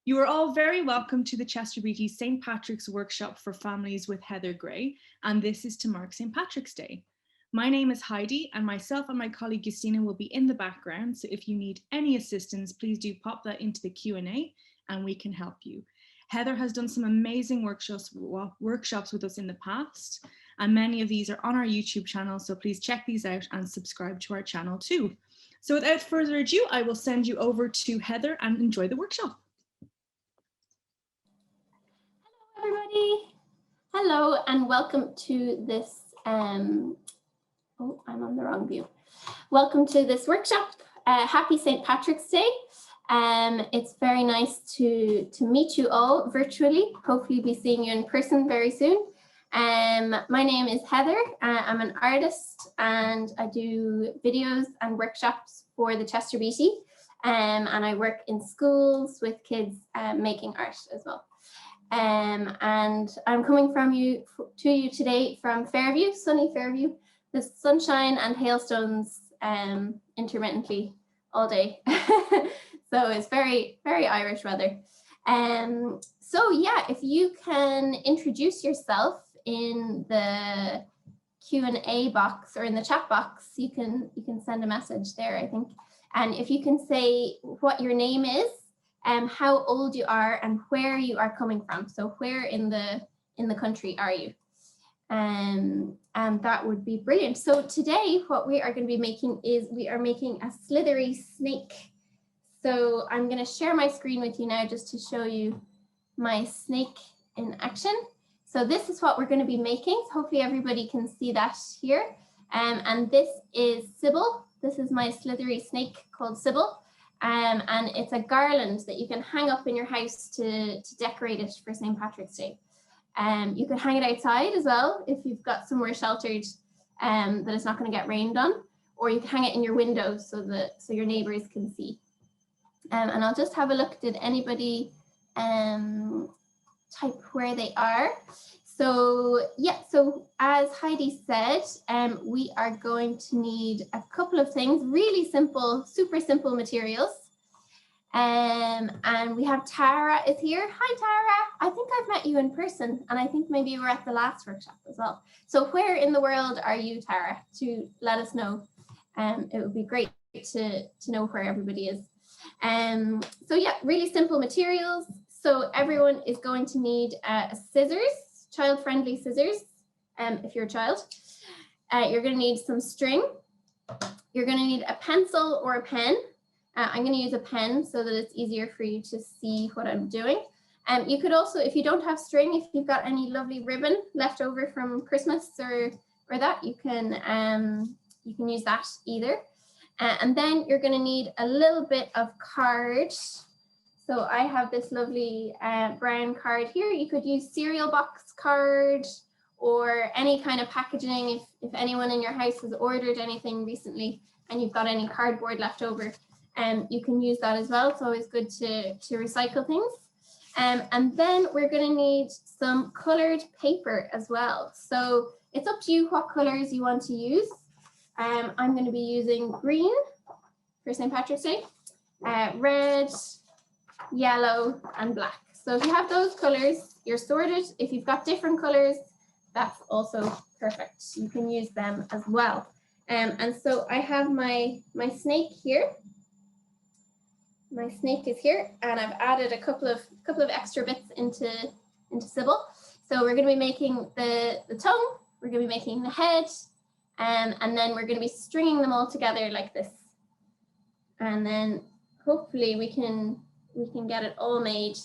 You are all very welcome to the Chester Beatty St. Patrick's Workshop for Families with Heather Gray, and this is to mark St. Patrick's Day. My name is Heidi, and myself and my colleague Justina will be in the background, so if you need any assistance, please do pop that into the Q&A and we can help you. Heather has done some amazing workshops with us in the past, and many of these are on our YouTube channel, so please check these out and subscribe to our channel too. So without further ado, I will send you over to Heather and enjoy the workshop. Everybody, hello and welcome to this oh, I'm on the wrong view. Welcome to this workshop. Happy St. Patrick's Day. It's very nice to meet you all virtually. Hopefully be seeing you in person very soon. My name is Heather. I'm an artist and I do videos and workshops for the Chester Beatty, and I work in schools with kids making art as well. And I'm coming to you today from Fairview, sunny Fairview. The sunshine and hailstones intermittently all day. So it's very, very Irish weather. So yeah, if you can introduce yourself in the Q&A box or in the chat box, you can send a message there, I think. And if you can say what your name is, how old you are and where you are coming from. So where in the country are you? And that would be brilliant. So today what we are going to be making is we are making a slithery snake. So I'm going to share my screen with you now just to show you my snake in action. So this is what we're going to be making. So hopefully everybody can see that here. And this is Sybil. This is my slithery snake called Sybil. And it's a garland that you can hang up in your house to decorate it for St. Patrick's Day. You can hang it outside as well if you've got somewhere sheltered that it's not going to get rained on, or you can hang it in your window so your neighbors can see. And I'll just have a look. Did anybody type where they are? So yeah, so as Heidi said, we are going to need a couple of things, really simple, super simple materials. And we have Tara is here. Hi, Tara. I think I've met you in person, and I think maybe you were at the last workshop as well. So where in the world are you, Tara? To let us know. It would be great to know where everybody is. So yeah, really simple materials. So everyone is going to need scissors, child-friendly scissors, if you're a child. You're going to need some string. You're going to need a pencil or a pen. I'm going to use a pen so that it's easier for you to see what I'm doing. You could also, if you don't have string, if you've got any lovely ribbon left over from Christmas or that, you can use that either. And then you're going to need a little bit of card. So I have this lovely brown card here. You could use cereal box card or any kind of packaging. If anyone in your house has ordered anything recently and you've got any cardboard left over, you can use that as well. It's always good to recycle things. And then we're going to need some colored paper as well. So it's up to you what colors you want to use. I'm going to be using green for St. Patrick's Day, red, yellow, and black. So if you have those colors, you're sorted. If you've got different colors, that's also perfect. You can use them as well. And so I have my snake here. My snake is here, and I've added a couple of extra bits into Sybil. So we're going to be making the tongue. We're going to be making the head, and then we're going to be stringing them all together like this. And then hopefully we can get it all made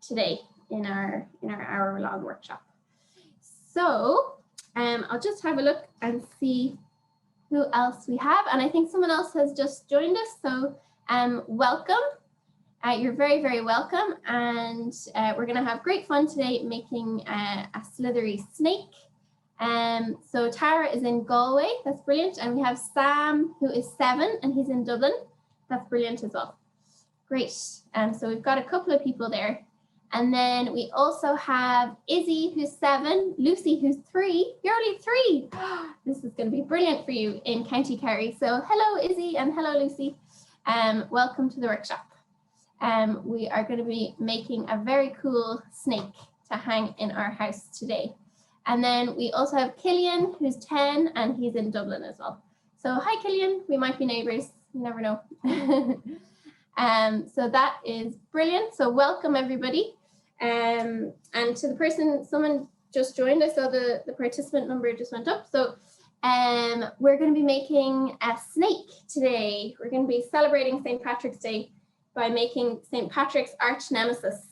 today in our hour-long workshop. So I'll just have a look and see who else we have. And I think someone else has just joined us. So welcome. You're very, very welcome. And we're going to have great fun today making a slithery snake. So Tara is in Galway. That's brilliant. And we have Sam, who is 7, and he's in Dublin. That's brilliant as well. Great. So we've got a couple of people there. And then we also have Izzy, who's 7, Lucy, who's 3. You're only 3. This is going to be brilliant for you in County Kerry. So hello, Izzy, and hello, Lucy. Welcome to the workshop. we are going to be making a very cool snake to hang in our house today. And then we also have Killian, who's 10, and he's in Dublin as well. So hi, Killian, we might be neighbors, you never know. So that is brilliant. So welcome everybody. And to the person, someone just joined, I saw the participant number just went up. So we're going to be making a snake today. We're going to be celebrating St. Patrick's Day by making St. Patrick's arch nemesis.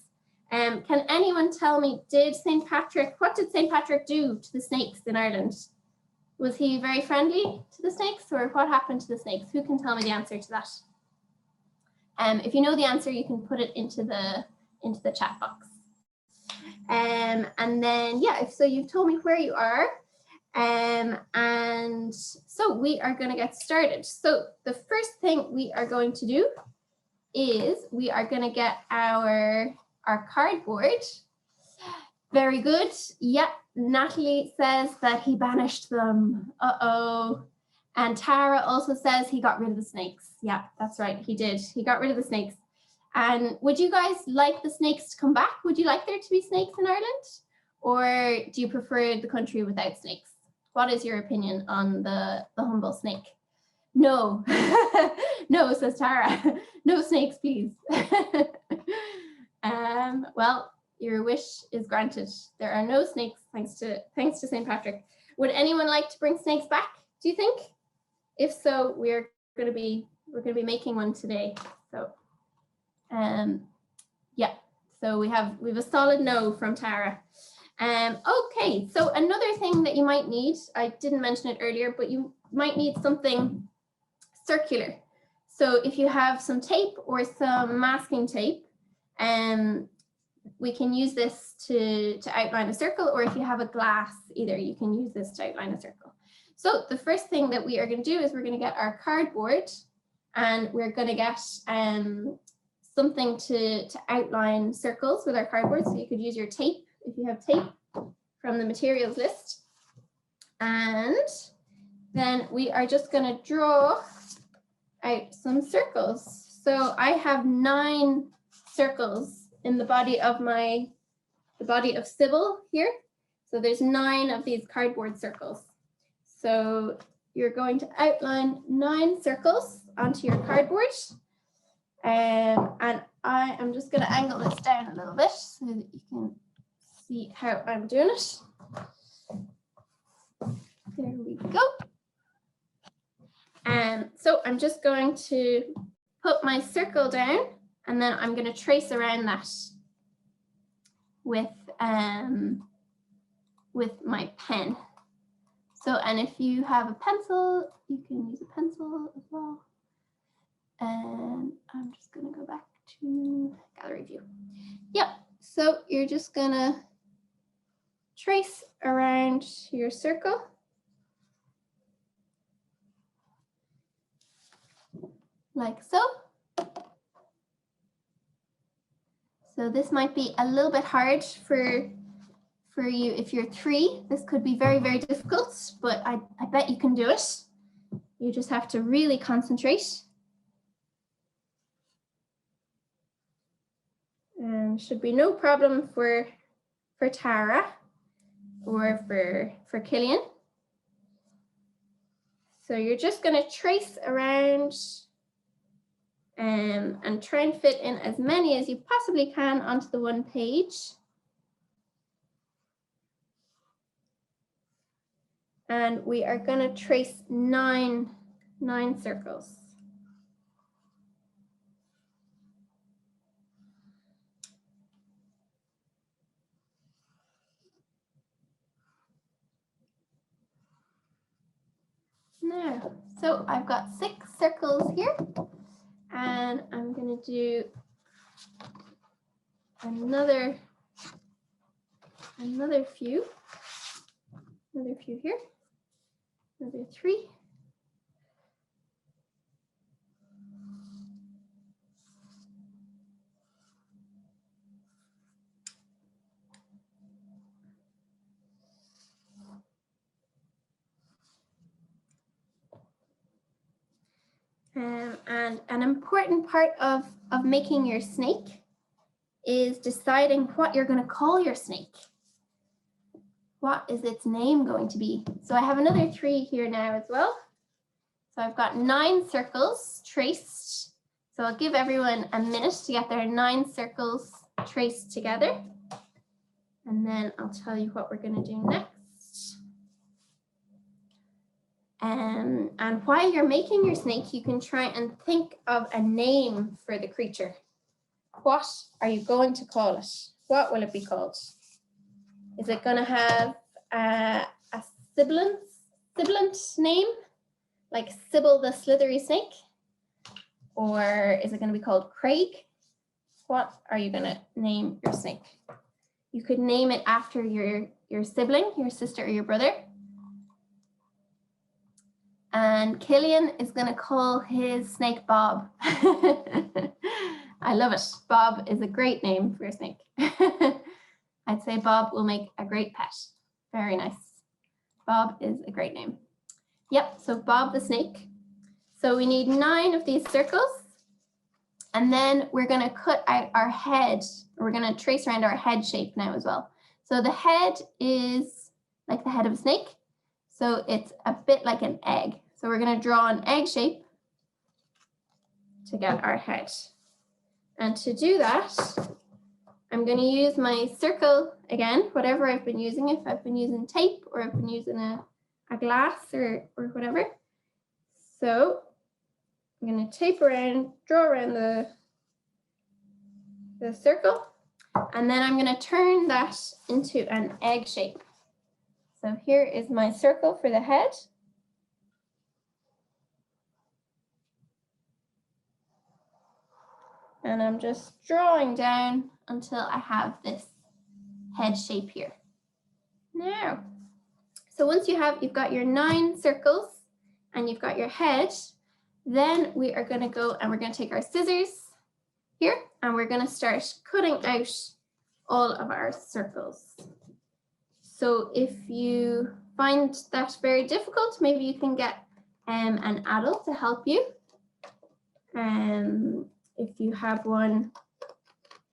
Can anyone tell me, what did St. Patrick do to the snakes in Ireland? Was he very friendly to the snakes, or what happened to the snakes? Who can tell me the answer to that? If you know the answer, you can put it into the chat box. And then, yeah, so you've told me where you are. And so we are going to get started. So the first thing we are going to do is we are going to get our cardboard. Very good. Yep. Natalie says that he banished them. Uh-oh. And Tara also says he got rid of the snakes. Yeah, that's right. He did. He got rid of the snakes. And would you guys like the snakes to come back? Would you like there to be snakes in Ireland? Or do you prefer the country without snakes? What is your opinion on the humble snake? No. No, says Tara. No snakes, please. Well, your wish is granted. There are no snakes thanks to St. Patrick. Would anyone like to bring snakes back, do you think? If so, we're gonna be making one today. So yeah, so we have a solid no from Tara. Okay, so another thing that you might need, I didn't mention it earlier, but you might need something circular. So if you have some tape or some masking tape, we can use this to outline a circle, or if you have a glass either, you can use this to outline a circle. So the first thing that we are going to do is we're going to get our cardboard, and we're going to get something to outline circles with our cardboard. So you could use your tape if you have tape from the materials list. And then we are just going to draw out some circles. So I have 9 circles in the body of Sybil here. So there's 9 of these cardboard circles. So you're going to outline 9 circles onto your cardboard. And I am just going to angle this down a little bit so that you can see how I'm doing it. There we go. So I'm just going to put my circle down, and then I'm going to trace around that with my pen. So, and if you have a pencil, you can use a pencil as well. And I'm just going to go back to gallery view. Yep. So you're just going to trace around your circle. Like so. So this might be a little bit hard for you if you're 3. This could be very, very difficult, but I bet you can do it. You just have to really concentrate. Should be no problem for Tara or for Killian. So you're just going to trace around and try and fit in as many as you possibly can onto the one page. And we are going to trace 9 circles. Now, so I've got 6 circles here, and I'm going to do another few here, another 3. And an important part of making your snake is deciding what you're going to call your snake. What is its name going to be? So I have another 3 here now as well. So I've got 9 circles traced. So I'll give everyone a minute to get their 9 circles traced together. And then I'll tell you what we're going to do next. And while you're making your snake, you can try and think of a name for the creature. What are you going to call it? What will it be called? Is it going to have a sibilant name, like Sybil the slithery snake? Or is it going to be called Craig? What are you going to name your snake? You could name it after your sibling, your sister or your brother. And Killian is going to call his snake Bob. I love it. Bob is a great name for a snake. I'd say Bob will make a great pet. Very nice. Bob is a great name. Yep, so Bob the snake. So we need 9 of these circles. And then we're going to cut out our head. We're going to trace around our head shape now as well. So the head is like the head of a snake. So it's a bit like an egg. So we're going to draw an egg shape to get our head. And to do that, I'm going to use my circle again, whatever I've been using, if I've been using tape or I've been using a glass or whatever. So I'm going to tape around, draw around the circle, and then I'm going to turn that into an egg shape. So here is my circle for the head. And I'm just drawing down until I have this head shape here. Now, so once you've got your 9 circles and you've got your head, then we are going to go and we're going to take our scissors here and we're going to start cutting out all of our circles. So if you find that very difficult, maybe you can get an adult to help you. If you have one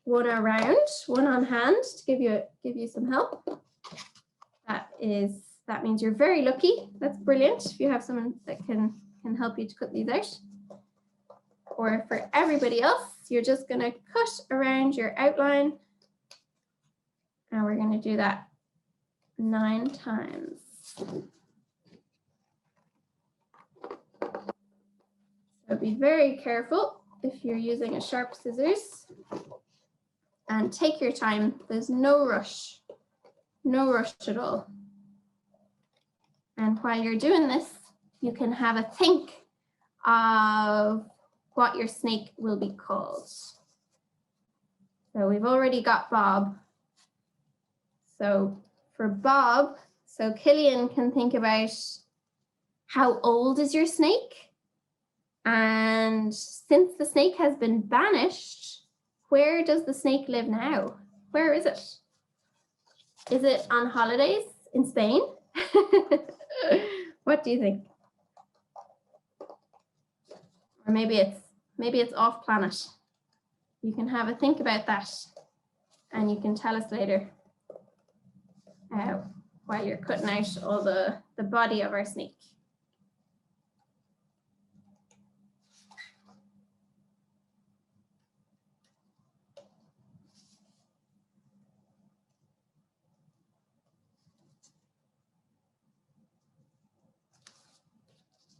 around, one on hand to give you some help, that means you're very lucky. That's brilliant if you have someone that can help you to cut these out. Or for everybody else, you're just going to cut around your outline, and we're going to do that 9 times. So be very careful if you're using a sharp scissors, and take your time. There's no rush at all. And while you're doing this, you can have a think of what your snake will be called. So we've already got Bob. So for Bob, so Killian can think about how old is your snake? And since the snake has been banished, where does the snake live now? Where is it? Is it on holidays in Spain? What do you think? Or maybe it's off planet. You can have a think about that, and you can tell us later while you're cutting out all the body of our snake.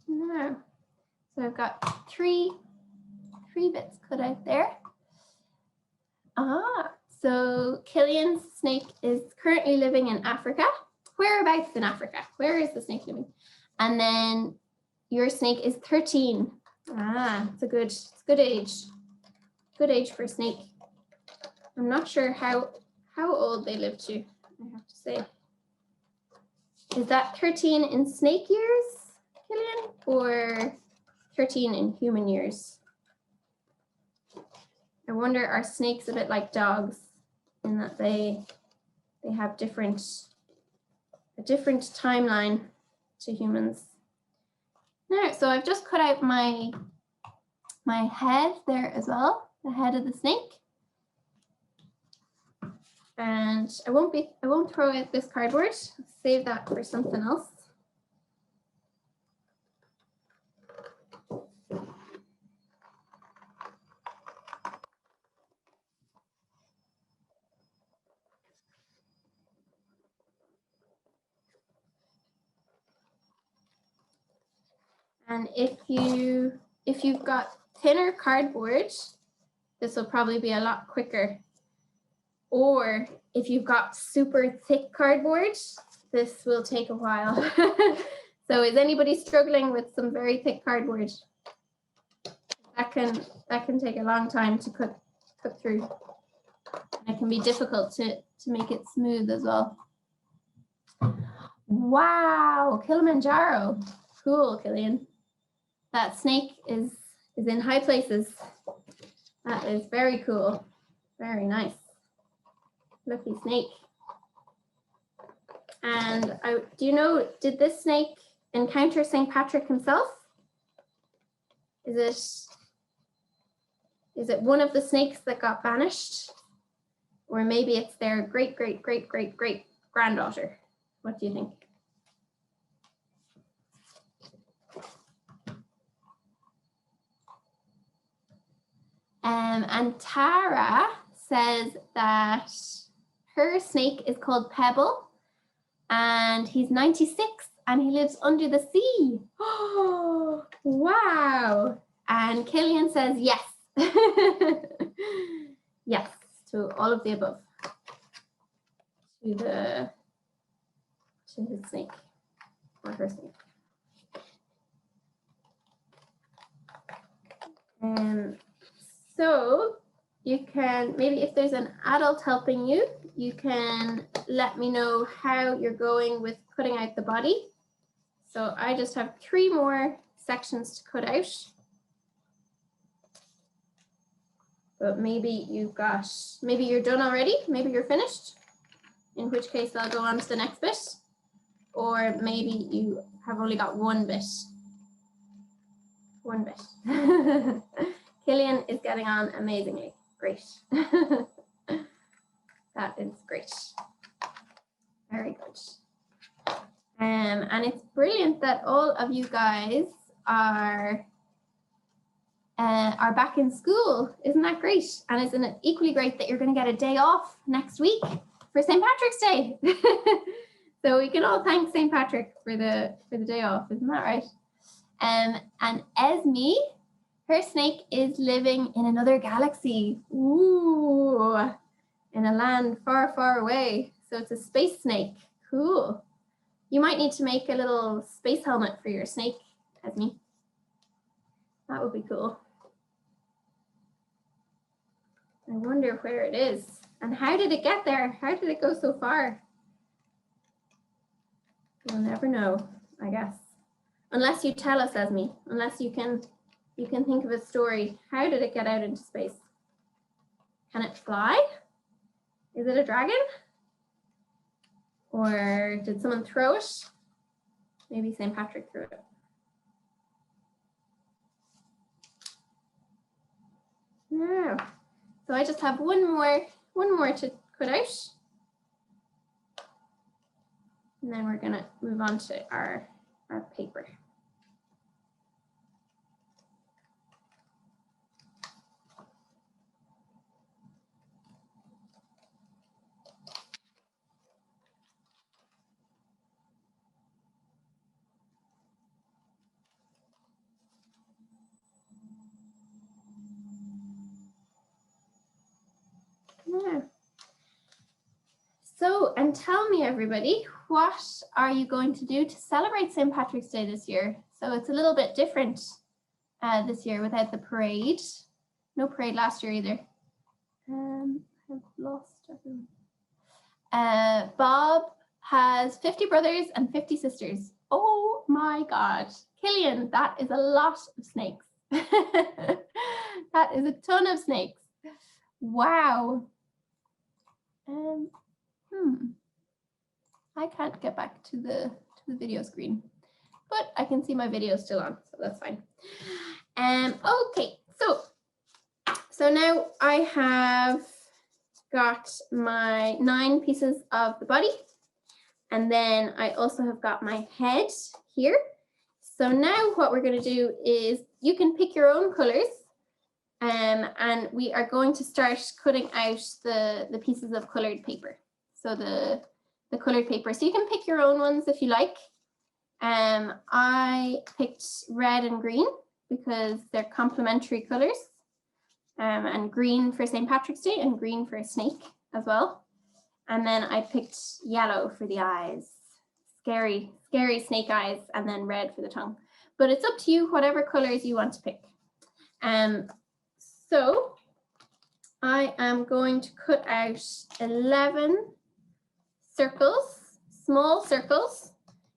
Now, so I've got three bits cut out there. So Killian's snake is currently living in Africa. Whereabouts in Africa? Where is the snake living? And then your snake is 13. It's a good age. Good age for a snake. I'm not sure how old they live to, I have to say. Is that 13 in snake years, Killian, or 13 in human years? I wonder, are snakes a bit like dogs in that they have a different timeline to humans? Now, so I've just cut out my my head there as well, the head of the snake. And I won't throw out this cardboard, save that for something else. And if you've got thinner cardboard, this will probably be a lot quicker. Or if you've got super thick cardboard, this will take a while. So is anybody struggling with some very thick cardboard? That can take a long time to cut through. And it can be difficult to make it smooth as well. Wow, Kilimanjaro. Cool, Killian. That snake is in high places. That is very cool. Very nice. Lucky snake. And do you know, did this snake encounter St. Patrick himself? Is it one of the snakes that got banished? Or maybe it's their great granddaughter? What do you think? And Tara says that her snake is called Pebble and he's 96 and he lives under the sea. Oh, wow. And Killian says yes. Yes, to all of the above. To his snake or her snake. So you can, maybe if there's an adult helping you, you can let me know how you're going with cutting out the body. So I just have 3 more sections to cut out. But maybe you're done already, maybe you're finished, in which case I'll go on to the next bit. Or maybe you have only got one bit. One bit. Killian is getting on amazingly. Great. That is great. Very good. And it's brilliant that all of you guys are back in school. Isn't that great? And isn't it equally great that you're going to get a day off next week for St. Patrick's Day? So we can all thank St. Patrick for the day off. Isn't that right? And Esme, her snake is living in another galaxy. Ooh, in a land far, far away. So it's a space snake. Cool. You might need to make a little space helmet for your snake, Esme. That would be cool. I wonder where it is. And how did it get there? How did it go so far? We'll never know, I guess. Unless you tell us, Esme. Unless you can think of a story. How did it get out into space? Can it fly? Is it a dragon? Or did someone throw it? Maybe St. Patrick threw it. No. So I just have one more to cut out. And then we're gonna move on to our paper. Yeah. So, and tell me, everybody, what are you going to do to celebrate St. Patrick's Day this year? So it's a little bit different this year without the parade. No parade last year either. I've lost everyone. Bob has 50 brothers and 50 sisters. Oh my God. Killian, that is a lot of snakes. That is a ton of snakes. Wow. I can't get back to the video screen, but I can see my video still on, so that's fine. Okay, so So now I have got my 9 pieces of the body, and then I also have got my head here. So now what we're going to do is you can pick your own colors, and we are going to start cutting out the pieces of colored paper. So the colored paper. So you can pick your own ones if you like. I picked red and green because they're complementary colors. And green for St. Patrick's Day and green for a snake as well. And then I picked yellow for the eyes, scary snake eyes, and then red for the tongue. But it's up to you, whatever colors you want to pick. So I am going to cut out 11 circles, small circles,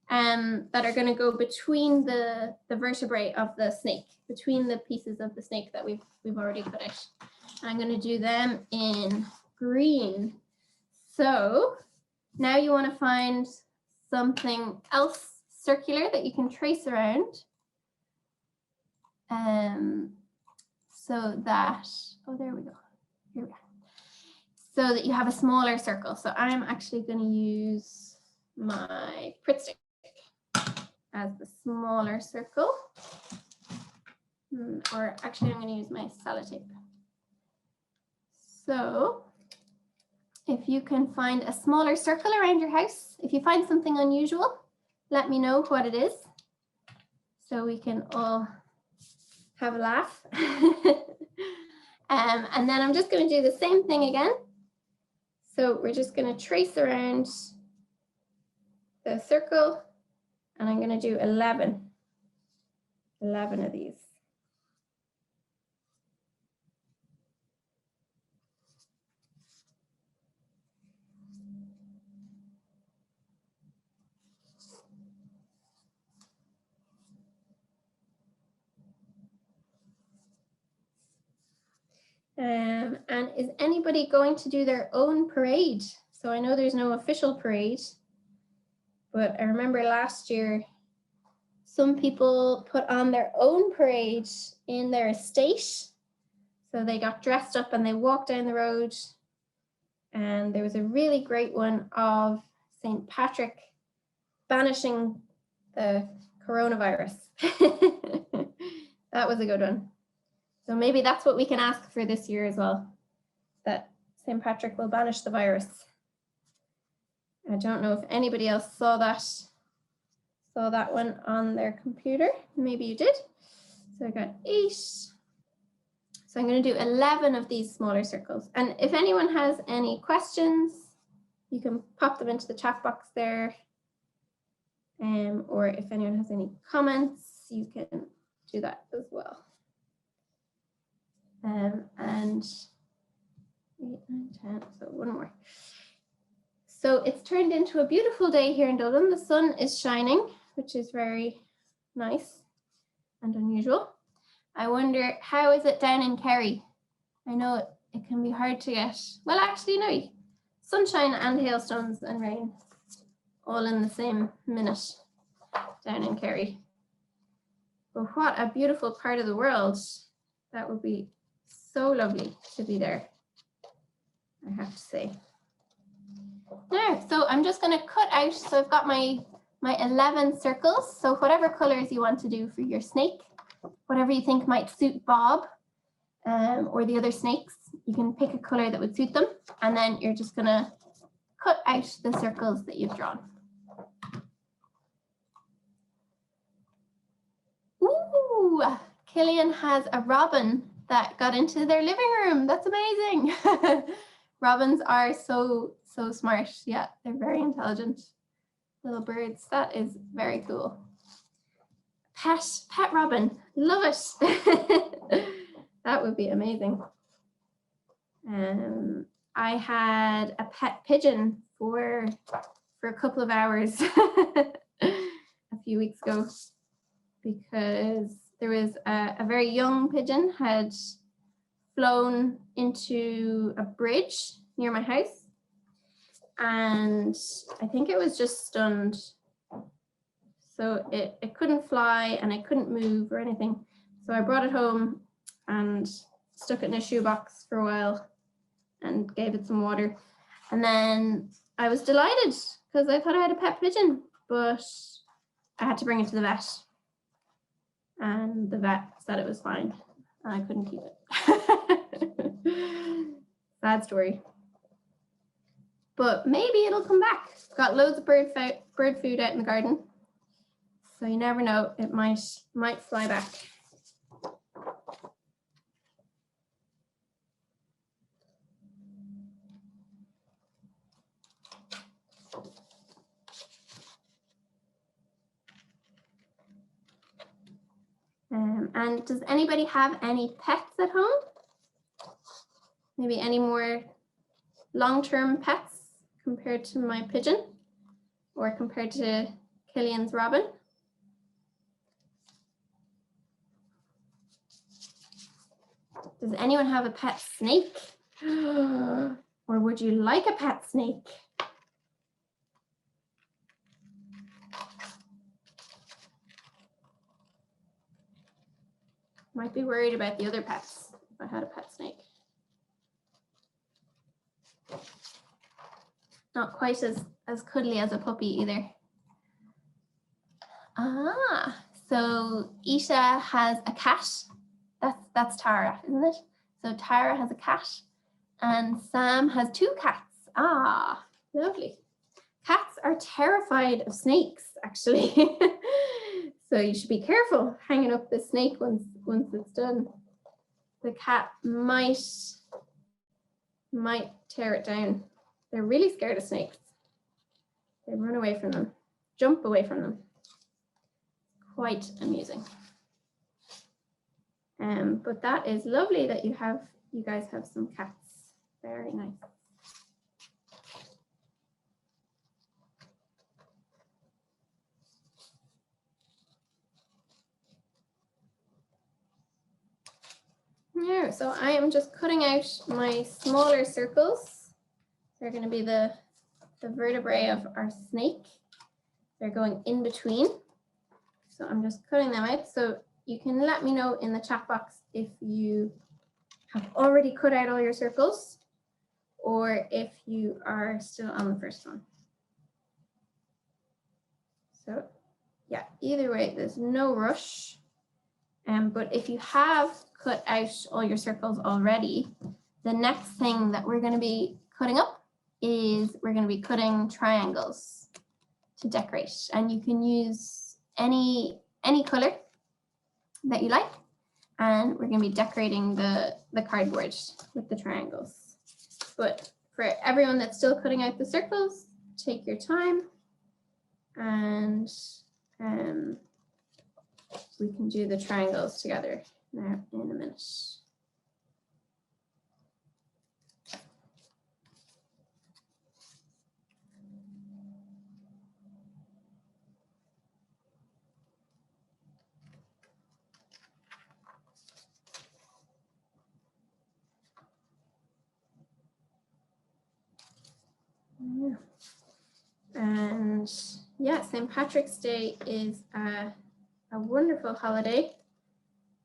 that are going to go between the vertebrae of the snake, between the pieces of the snake that we've already cut out. I'm going to do them in green. So now you want to find something else circular that you can trace around. So that, oh, there we go. Here we are. So that you have a smaller circle. So I'm actually going to use my Pritt stick as the smaller circle. Or actually, I'm going to use my sellotape. So if you can find a smaller circle around your house, if you find something unusual, let me know what it is so we can all have a laugh. And then I'm just going to do the same thing again. So we're just going to trace around the circle, and I'm going to do 11 of these. And is anybody going to do their own parade? So I know there's no official parade, but I remember last year, some people put on their own parade in their estate. So they got dressed up and they walked down the road. And there was a really great one of St. Patrick banishing the coronavirus. That was a good one. So maybe that's what we can ask for this year as well, that St. Patrick will banish the virus. I don't know if anybody else saw that one on their computer. Maybe you did. So I got 8. So I'm going to do 11 of these smaller circles. And if anyone has any questions, you can pop them into the chat box there. Or if anyone has any comments, you can do that as well. And 8, 9, 10, so one more. So it's turned into a beautiful day here in Dublin. The sun is shining, which is very nice and unusual. I wonder, how is it down in Kerry? I know it can be hard to get, well, actually, no, sunshine and hailstones and rain all in the same minute down in Kerry. But what a beautiful part of the world. That would be so lovely to be there, I have to say. Now, so I'm just going to cut out, so I've got my 11 circles. So whatever colors you want to do for your snake, whatever you think might suit Bob or the other snakes, you can pick a color that would suit them. And then you're just going to cut out the circles that you've drawn. Ooh, Killian has a robin that got into their living room. That's amazing. Robins are so smart. Yeah, they're very intelligent little birds. That is very cool. Pet robin, love it. That would be amazing. I had a pet pigeon for a couple of hours a few weeks ago, because there was a very young pigeon had flown into a bridge near my house, and I think it was just stunned. So it couldn't fly and it couldn't move or anything. So I brought it home and stuck it in a shoebox for a while and gave it some water. And then I was delighted because I thought I had a pet pigeon, but I had to bring it to the vet. And the vet said it was fine and I couldn't keep it. Sad story. But maybe it'll come back. Got loads of bird food out in the garden. So you never know, it might fly back. And does anybody have any pets at home? Maybe any more long-term pets compared to my pigeon or compared to Killian's robin? Does anyone have a pet snake? Or would you like a pet snake? Might be worried about the other pets if I had a pet snake. Not quite as cuddly as a puppy either. So Isha has a cat. That's Tara, isn't it? So Tara has a cat and Sam has 2 cats. Lovely. Cats are terrified of snakes, actually. So you should be careful hanging up the snake once it's done. The cat might tear it down. They're really scared of snakes. They run away from them, jump away from them. Quite amusing. But that is lovely that you guys have some cats. Very nice. Yeah, so I am just cutting out my smaller circles. They're going to be the vertebrae of our snake. They're going in between. So I'm just cutting them out. So you can let me know in the chat box if you have already cut out all your circles or if you are still on the first one. So yeah, either way, there's no rush. But if you have cut out all your circles already, the next thing that we're going to be cutting up is we're going to be cutting triangles to decorate. And you can use any color that you like. And we're going to be decorating the cardboard with the triangles. But for everyone that's still cutting out the circles, take your time and we can do the triangles together now in a minute. Yeah. And yeah, St. Patrick's Day is a wonderful holiday,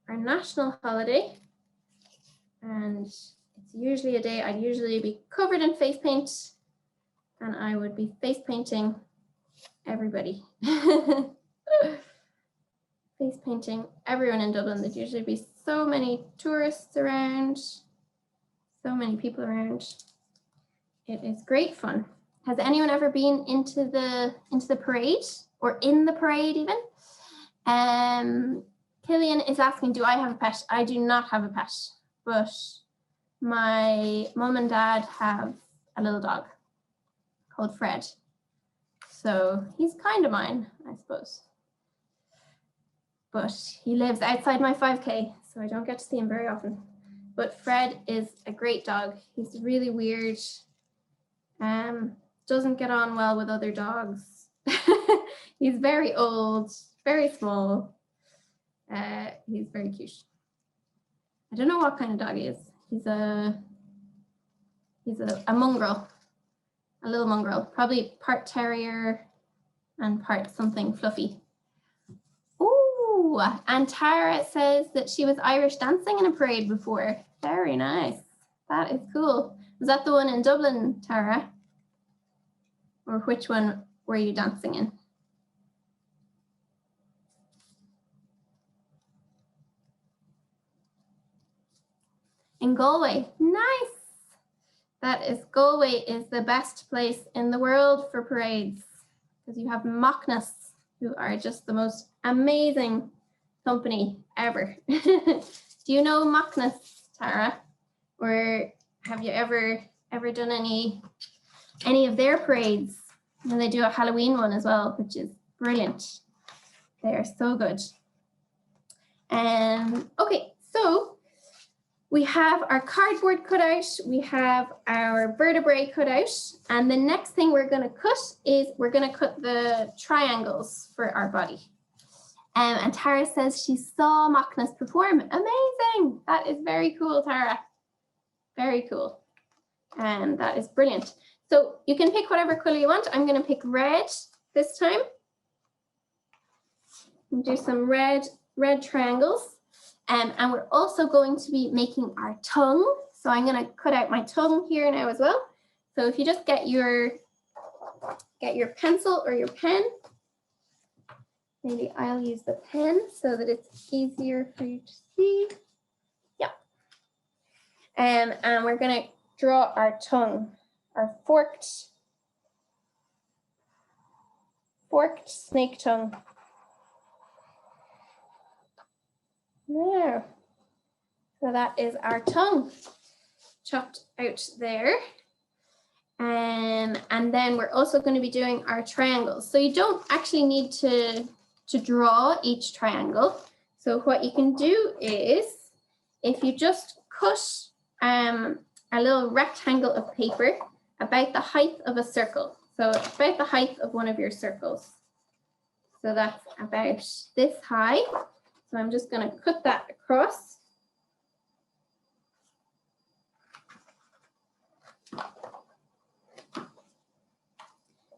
our national holiday, and it's usually a day I'd usually be covered in face paint and I would be face painting everybody. Face painting everyone in Dublin. There'd usually be so many tourists around, so many people around. It is great fun. Has anyone ever been into the parade or in the parade even? Killian is asking, do I have a pet? I do not have a pet, but my mom and dad have a little dog called Fred. So he's kind of mine, I suppose. But he lives outside my 5K, so I don't get to see him very often. But Fred is a great dog. He's really weird. Doesn't get on well with other dogs. He's very old, very small. He's very cute. I don't know what kind of dog he is. He's a mongrel, a little mongrel, probably part terrier and part something fluffy. Ooh, Ooh, and Tara says that she was Irish dancing in a parade before. Very nice. That is cool. Was that the one in Dublin, Tara? Or which one were you dancing in? In Galway. Nice. Galway is the best place in the world for parades because you have Macnas, who are just the most amazing company ever. Do you know Macnas, Tara? Or have you ever done any of their parades? And they do a Halloween one as well, which is brilliant. They are so good. Okay, so we have our cardboard cutout, we have our vertebrae cutout, and the next thing we're going to cut is we're going to cut the triangles for our body. And Tara says she saw Macnas perform. Amazing! That is very cool, Tara. Very cool. And that is brilliant. So you can pick whatever color you want. I'm going to pick red this time. And do some red triangles. And we're also going to be making our tongue. So I'm going to cut out my tongue here now as well. So if you just get your pencil or your pen, maybe I'll use the pen so that it's easier for you to see. Yeah. And we're going to draw our tongue, our forked snake tongue. There. So that is our tongue chopped out there. And then we're also going to be doing our triangles. So you don't actually need to draw each triangle. So what you can do is, if you just cut a little rectangle of paper about the height of a circle. So about the height of one of your circles. So that's about this high. So I'm just going to cut that across.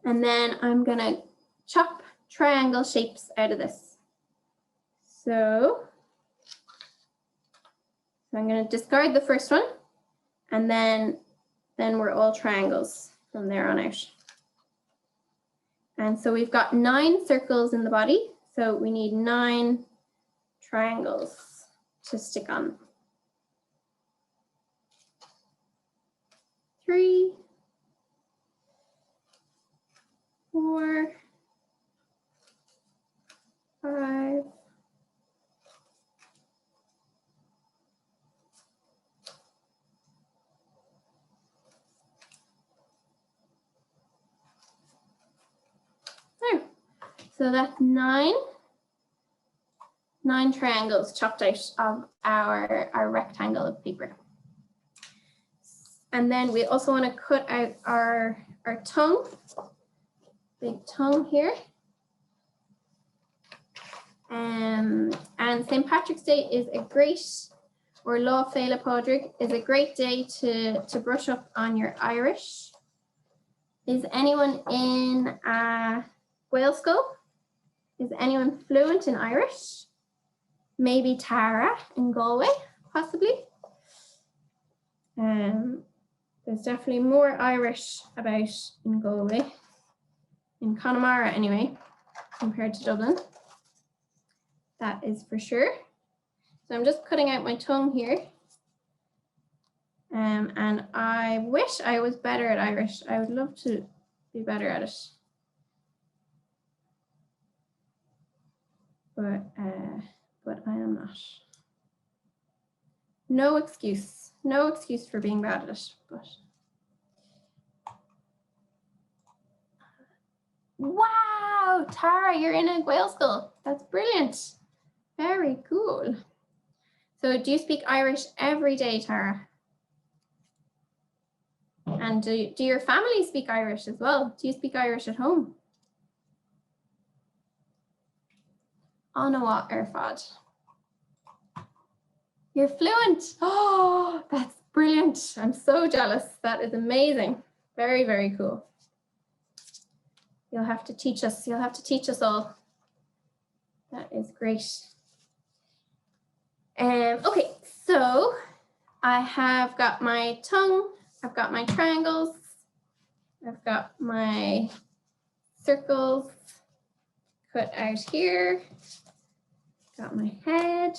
And then I'm going to chop triangle shapes out of this. So I'm going to discard the first one, and then we're all triangles from there on out. And so we've got 9 circles in the body, so we need 9 triangles to stick on. 3, 4, 5, 6. So that's 9 triangles chopped out of our rectangle of paper. And then we also want to cut out our tongue, big tongue here. And St. Patrick's Day is a great, or Lá Féile Pádraig, is a great day to brush up on your Irish. Is anyone in Gaelscoil? Is anyone fluent in Irish? Maybe Tara in Galway, possibly. There's definitely more Irish about in Galway, in Connemara anyway, compared to Dublin. That is for sure. So I'm just cutting out my tongue here. And I wish I was better at Irish. I would love to be better at it. But I am not. No excuse for being bad at it. But wow, Tara, you're in a Gaelscoil. That's brilliant. Very cool. So do you speak Irish every day, Tara? And do your family speak Irish as well? Do you speak Irish at home? Anawa Erfad. You're fluent. Oh, that's brilliant. I'm so jealous. That is amazing. Very, very cool. You'll have to teach us. You'll have to teach us all. That is great. Okay, so I have got my tongue, I've got my triangles, I've got my circles cut out here, got my head.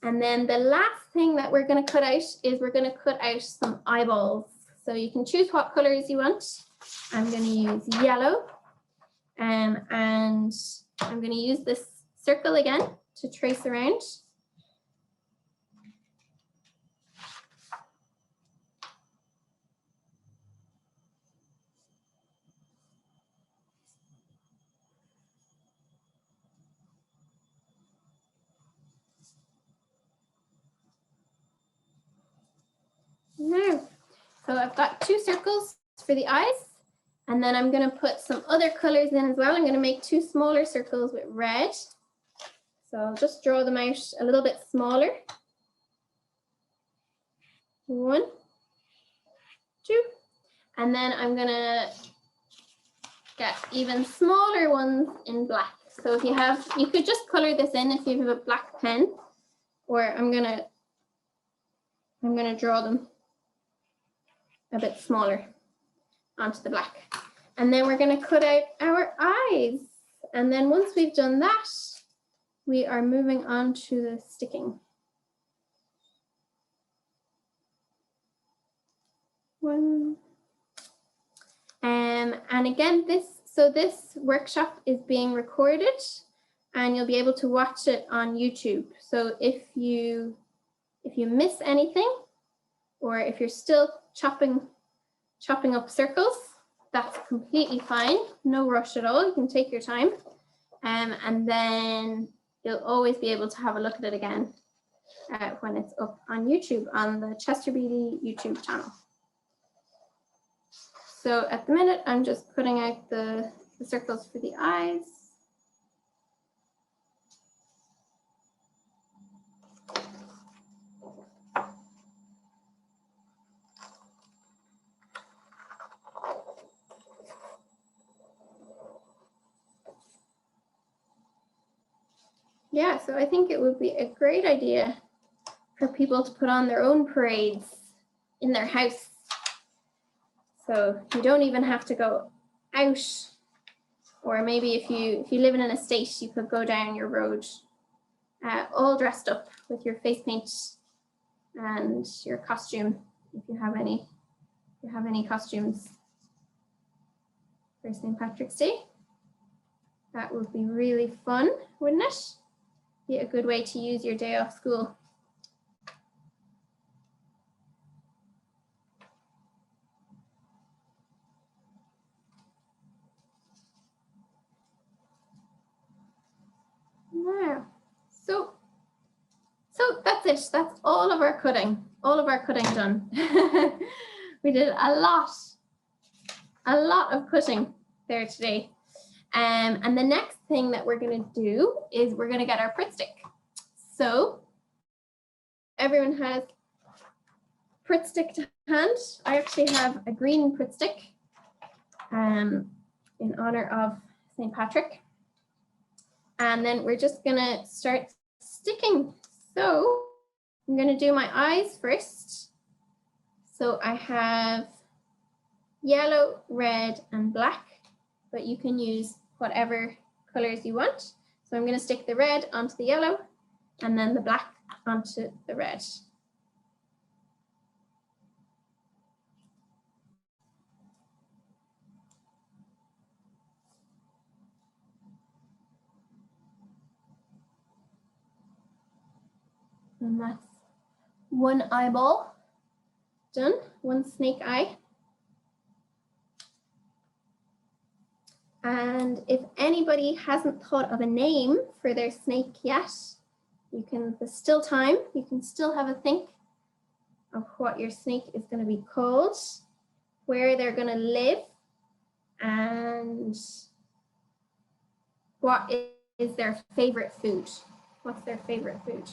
And then the last thing that we're going to cut out is we're going to cut out some eyeballs. So you can choose what colors you want. I'm going to use yellow. And I'm going to use this circle again to trace around. Now, so I've got 2 circles for the eyes, and then I'm going to put some other colors in as well. I'm going to make 2 smaller circles with red. So I'll just draw them out a little bit smaller. 1, 2, and then I'm going to get even smaller ones in black. So if you could just color this in if you have a black pen, or I'm going to draw them a bit smaller onto the black. And then we're going to cut out our eyes. And then once we've done that, we are moving on to the sticking. 1. And again, this workshop is being recorded and you'll be able to watch it on YouTube. So if you miss anything, or if you're still chopping up circles, that's completely fine. No rush at all. You can take your time. And then you'll always be able to have a look at it again when it's up on YouTube, on the Chester Beatty YouTube channel. So at the minute, I'm just putting out the circles for the eyes. Yeah, so I think it would be a great idea for people to put on their own parades in their house. So you don't even have to go out, or maybe if you live in an estate, you could go down your road all dressed up with your face paint and your costume, if you have any costumes for St. Patrick's Day. That would be really fun, wouldn't it? Be a good way to use your day off school. Now, so that's it. That's all of our cutting done. We did a lot of cutting there today. And the next thing that we're going to do is we're going to get our Pritt stick. So everyone has Pritt stick to hand. I actually have a green Pritt stick in honor of St. Patrick. And then we're just going to start sticking. So I'm going to do my eyes first. So I have yellow, red, and black, but you can use whatever colors you want. So I'm going to stick the red onto the yellow and then the black onto the red. And that's one eyeball done, one snake eye. And if anybody hasn't thought of a name for their snake yet, there's still time. You can still have a think of what your snake is going to be called, where they're going to live, and what is their favorite food. What's their favorite food?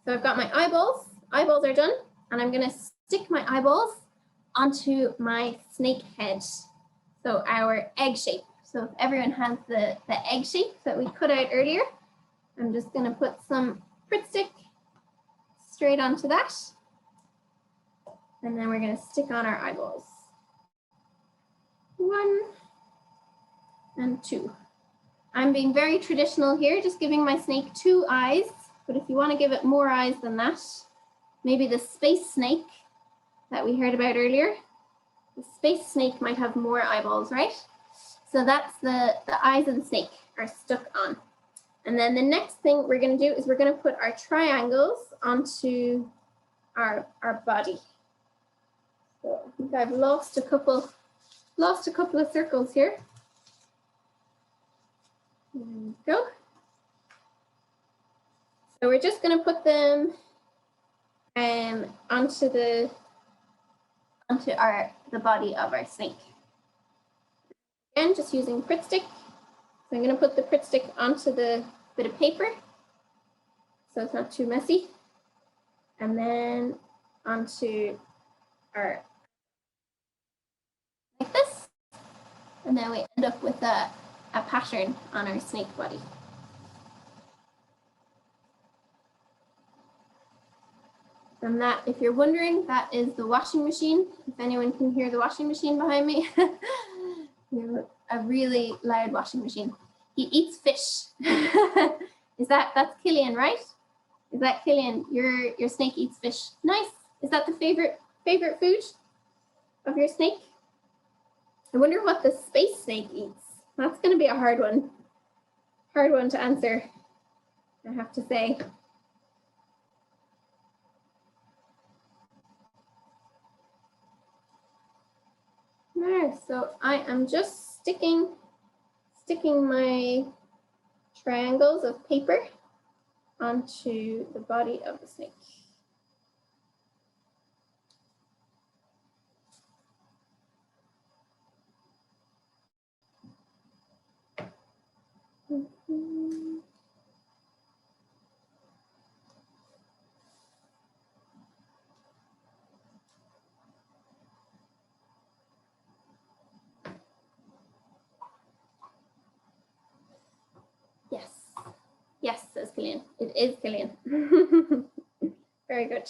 So I've got my eyeballs. Eyeballs are done, and I'm going to stick my eyeballs onto my snake head. So our egg shape. So if everyone has the egg shape that we cut out earlier, I'm just going to put some Pritt stick straight onto that. And then we're going to stick on our eyeballs. 1 and 2. I'm being very traditional here, just giving my snake 2 eyes. But if you want to give it more eyes than that, maybe the space snake that we heard about earlier, the space snake might have more eyeballs, right? So that's the eyes of the snake are stuck on. And then the next thing we're going to do is we're going to put our triangles onto our body. So I think I've lost a couple of circles here. There we go. So we're just going to put them onto the body of our snake. Again, just using Pritt stick. So I'm going to put the Pritt stick onto the bit of paper so it's not too messy, and then onto our, like this, and then we end up with a pattern on our snake body. And that, if you're wondering, that is the washing machine. If anyone can hear the washing machine behind me. A really loud washing machine. He eats fish. That's Killian, right? Is that Killian? Your snake eats fish. Nice. Is that the favorite food of your snake? I wonder what the space snake eats. That's going to be a hard one to answer, I have to say. There, so I am just sticking my triangles of paper onto the body of the snake. Yes, says Killian. It is Killian. Very good.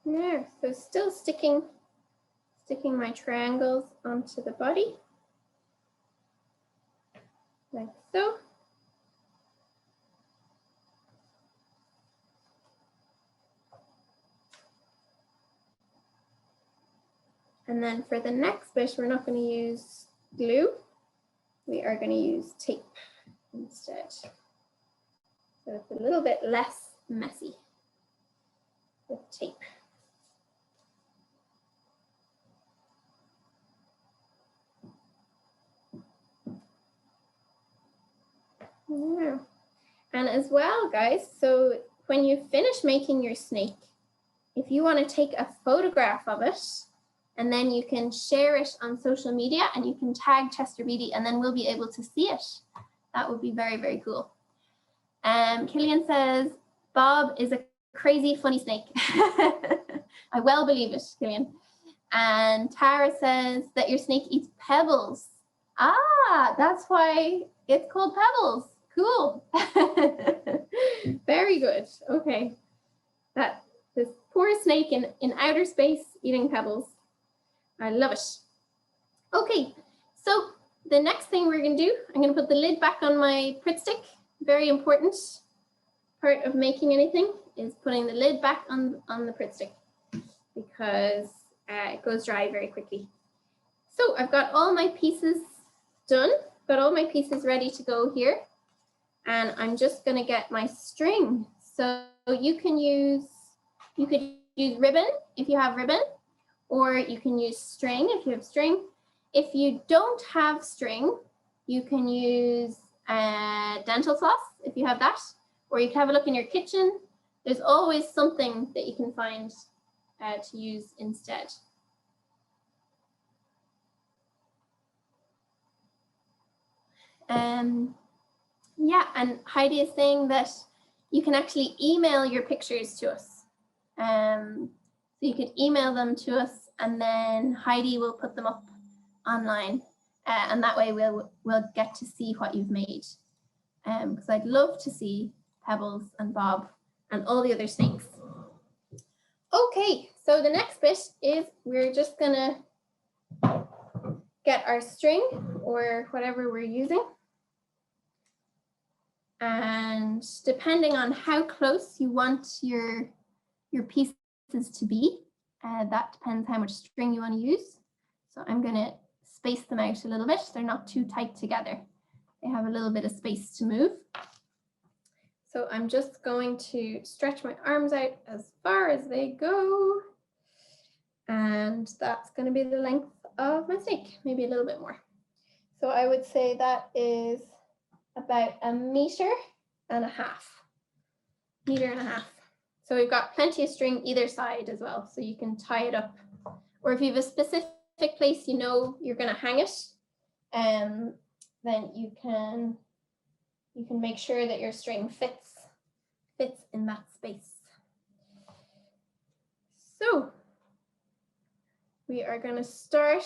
There, so still sticking my triangles onto the body, like so. And then for the next bit, we're not going to use glue. We are going to use tape instead. So it's a little bit less messy with tape. Yeah. And as well, guys, so when you finish making your snake, if you want to take a photograph of it, and then you can share it on social media and you can tag Chester Beatty, and then we'll be able to see it. That would be very, very cool. Killian says, Bob is a crazy, funny snake. I well believe it, Killian. And Tara says that your snake eats pebbles. Ah, that's why it's called Pebbles. Cool. Very good. Okay. This poor snake in outer space eating pebbles. I love it. Okay, so the next thing we're going to do, I'm going to put the lid back on my Pritt stick. Very important part of making anything is putting the lid back on the Pritt stick, because it goes dry very quickly. So I've got all my pieces done, got all my pieces ready to go here. And I'm just going to get my string. So you could use ribbon if you have ribbon, or you can use string if you have string. If you don't have string, you can use dental floss if you have that, or you can have a look in your kitchen. There's always something that you can find to use instead. Yeah, and Heidi is saying that you can actually email your pictures to us. So you could email them to us, and then Heidi will put them up online, and that way we'll get to see what you've made. Because I'd love to see Pebbles and Bob and all the other snakes. Okay, so the next bit is we're just gonna get our string or whatever we're using. And depending on how close you want your pieces to be, that depends how much string you want to use. So I'm going to space them out a little bit. They're not too tight together. They have a little bit of space to move. So I'm just going to stretch my arms out as far as they go. And that's going to be the length of my snake, maybe a little bit more. So I would say that is about 1.5 meters. 1.5 meters. So we've got plenty of string either side as well, so you can tie it up. Or if you have a specific place you know you're going to hang it, then you can make sure that your string fits in that space. So we are going to start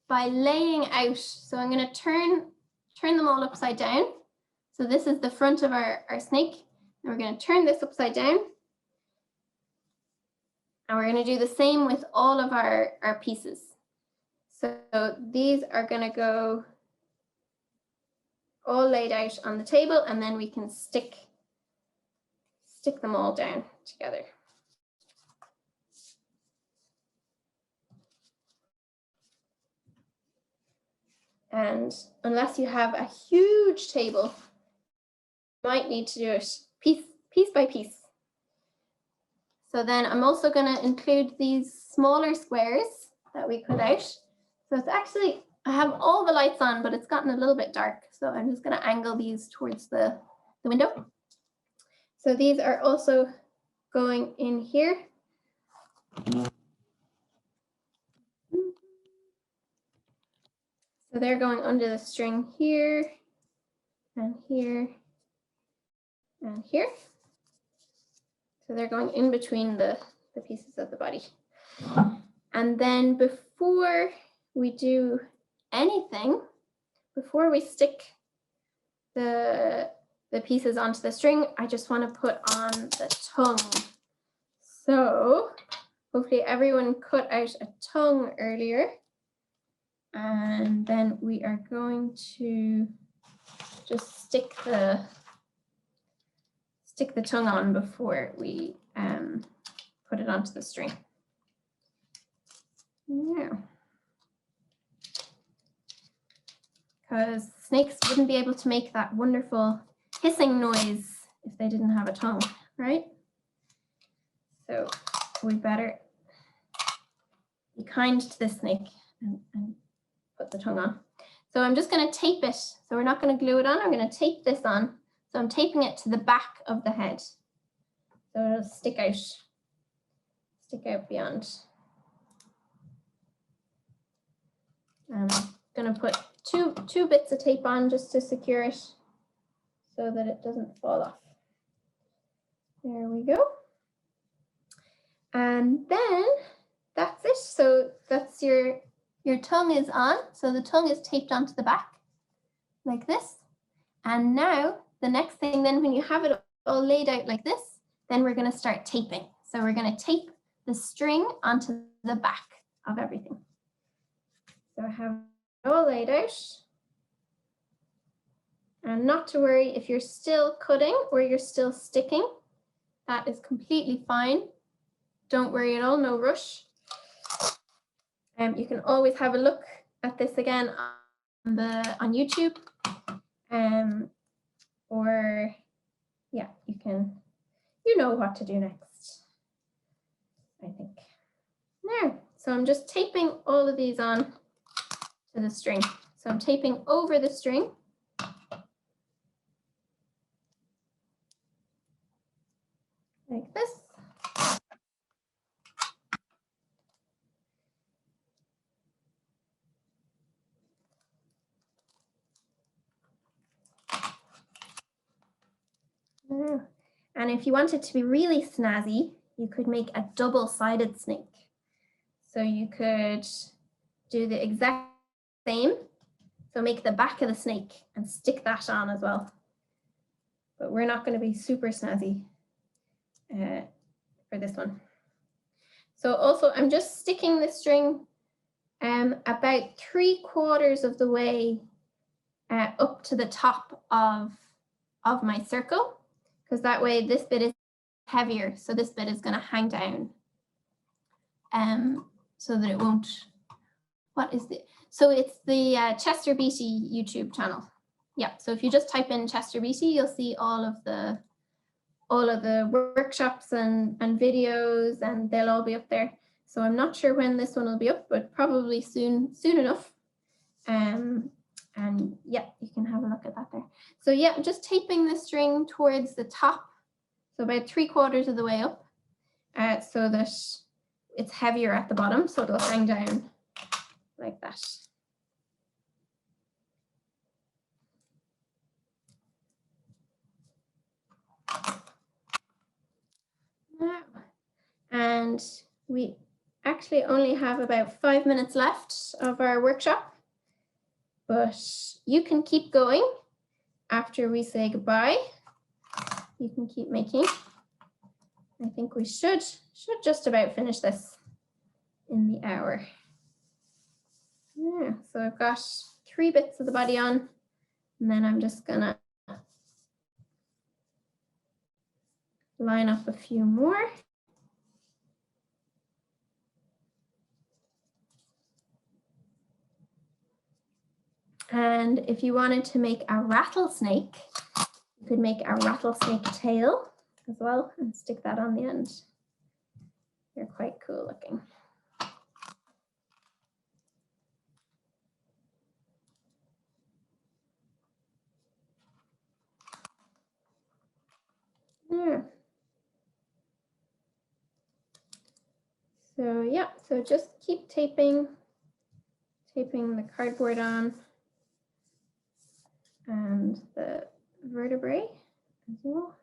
by laying out. So I'm going to turn them all upside down. So this is the front of our snake, and we're going to turn this upside down. And we're going to do the same with all of our pieces. So these are going to go all laid out on the table, and then we can stick them all down together. And unless you have a huge table, you might need to do it piece by piece. So then I'm also going to include these smaller squares that we cut out. So it's actually, I have all the lights on, but it's gotten a little bit dark. So I'm just going to angle these towards the window. So these are also going in here. So they're going under the string here and here and here. So they're going in between the pieces of the body. And then before we do anything, before we stick the pieces onto the string, I just want to put on the tongue. So hopefully everyone cut out a tongue earlier. And then we are going to just stick the tongue on before we put it onto the string. Yeah. Because snakes wouldn't be able to make that wonderful hissing noise if they didn't have a tongue, right? So we better be kind to this snake and put the tongue on. So I'm just going to tape it. So we're not going to glue it on. I'm going to tape this on. So I'm taping it to the back of the head. So it'll stick out beyond. I'm going to put two bits of tape on just to secure it so that it doesn't fall off. There we go. And then that's it. So that's your tongue is on. So the tongue is taped onto the back like this. And now the next thing, then when you have it all laid out like this, then we're going to start taping. So we're going to tape the string onto the back of everything. So I have it all laid out. And not to worry if you're still cutting or you're still sticking, that is completely fine. Don't worry at all, no rush. You can always have a look at this again on YouTube. Or yeah, you know what to do next, I think. Now, so I'm just taping all of these on to the string. So I'm taping over the string. Like this. And if you want it to be really snazzy, you could make a double-sided snake. So you could do the exact same. So make the back of the snake and stick that on as well. But we're not going to be super snazzy for this one. So also I'm just sticking the string about 3/4 of the way up to the top of my circle, because that way this bit is heavier. So this bit is going to hang down so that it won't. What is it? So it's the Chester Beatty YouTube channel. Yeah, so if you just type in Chester Beatty, you'll see all of the workshops and videos, and they'll all be up there. So I'm not sure when this one will be up, but probably soon enough. And yeah, you can have a look at that there. So yeah, I'm just taping the string towards the top, so about 3/4 of the way up, so that it's heavier at the bottom, so it'll hang down like that. Now, and we actually only have about 5 minutes left of our workshop, but you can keep going after we say goodbye. You can keep making. I think we should just about finish this in the hour. Yeah, so I've got 3 bits of the body on, and then I'm just gonna line up a few more. And if you wanted to make a rattlesnake, you could make a rattlesnake tail as well and stick that on the end. They're quite cool looking. Yeah. So yeah, so just keep taping the cardboard on and the vertebrae as well.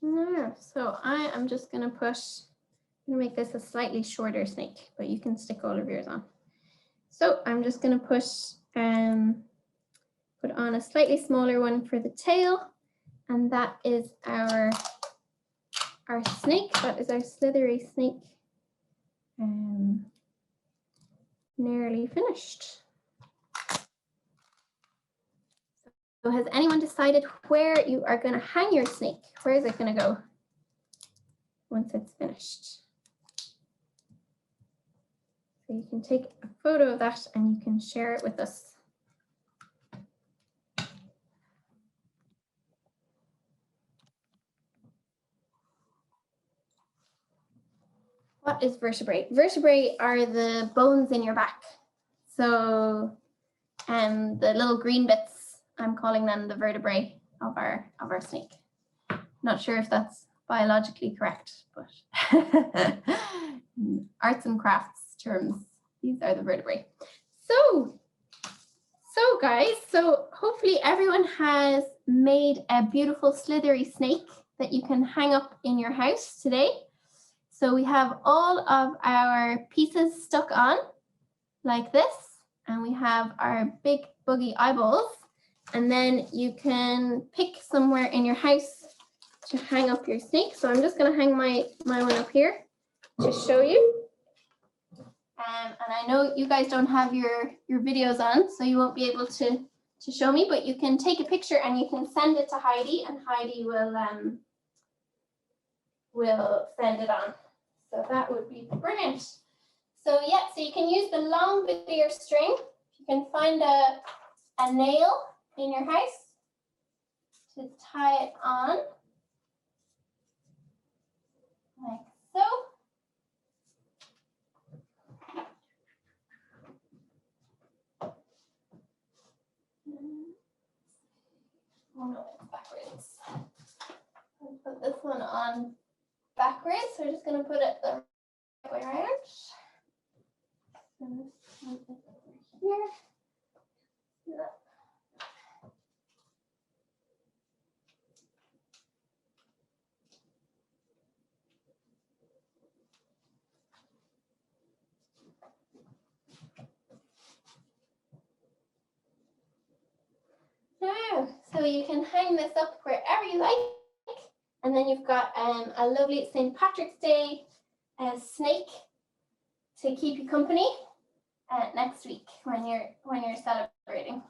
No, so I am just going to make this a slightly shorter snake, but you can stick all of yours on. So I'm just going to put on a slightly smaller one for the tail, and that is our snake. That is our slithery snake. Nearly finished. So has anyone decided where you are going to hang your snake? Where is it going to go once it's finished? So you can take a photo of that and you can share it with us. What is vertebrae? Vertebrae are the bones in your back. So the little green bits, I'm calling them the vertebrae of our snake. Not sure if that's biologically correct, but arts and crafts terms, these are the vertebrae. So guys, so hopefully everyone has made a beautiful slithery snake that you can hang up in your house today. So we have all of our pieces stuck on like this, and we have our big buggy eyeballs, and then you can pick somewhere in your house to hang up your snake. So I'm just going to hang my one up here to show you. And I know you guys don't have your videos on, so you won't be able to show me, but you can take a picture and you can send it to Heidi, and Heidi will send it on. So that would be brilliant. So yeah, so you can use the long bit of your string. You can find a nail in your house to tie it on, like so. on backwards, so we're just going to put it the right way around. Here. Now, so you can hang this up wherever you like, and then you've got a lovely St. Patrick's Day snake to keep you company next week when you're celebrating.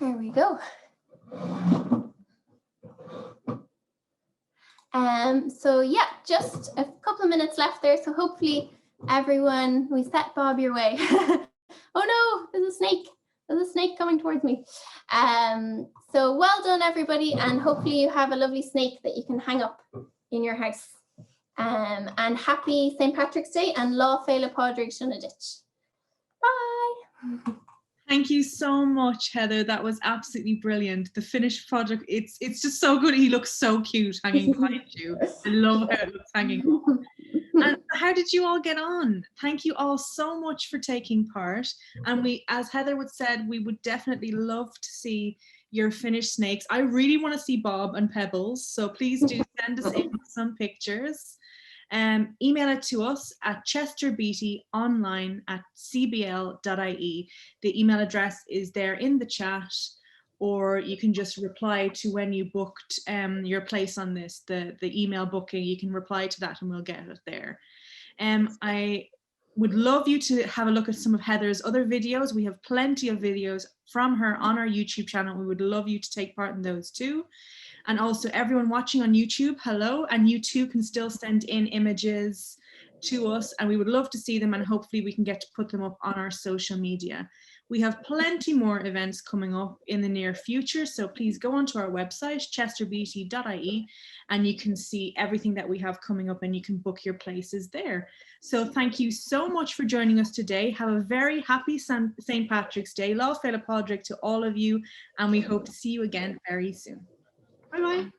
There we go. So yeah, just a couple of minutes left there. So hopefully everyone, we set Bob your way. Oh no, there's a snake. There's a snake coming towards me. So well done, everybody. And hopefully you have a lovely snake that you can hang up in your house. And happy St. Patrick's Day and Lá Féile Pádraig Sinna Ditch. Bye. Thank you so much, Heather. That was absolutely brilliant. The finished project, it's just so good. He looks so cute hanging behind you. I love how it looks hanging on. And how did you all get on? Thank you all so much for taking part. And we, as Heather would said, we would definitely love to see your finished snakes. I really want to see Bob and Pebbles, so please do send us in some pictures. Email it to us at chesterbeattyonline@cbl.ie. The email address is there in the chat, or you can just reply to when you booked your place on this, the email booking. You can reply to that and we'll get it there. I would love you to have a look at some of Heather's other videos. We have plenty of videos from her on our YouTube channel. We would love you to take part in those too. And also everyone watching on YouTube, hello, and you too can still send in images to us and we would love to see them, and hopefully we can get to put them up on our social media. We have plenty more events coming up in the near future, so please go onto our website, chesterbeatty.ie, and you can see everything that we have coming up and you can book your places there. So thank you so much for joining us today. Have a very happy St. Patrick's Day. Lá Féile Pádraig to all of you, and we hope to see you again very soon. Bye-bye.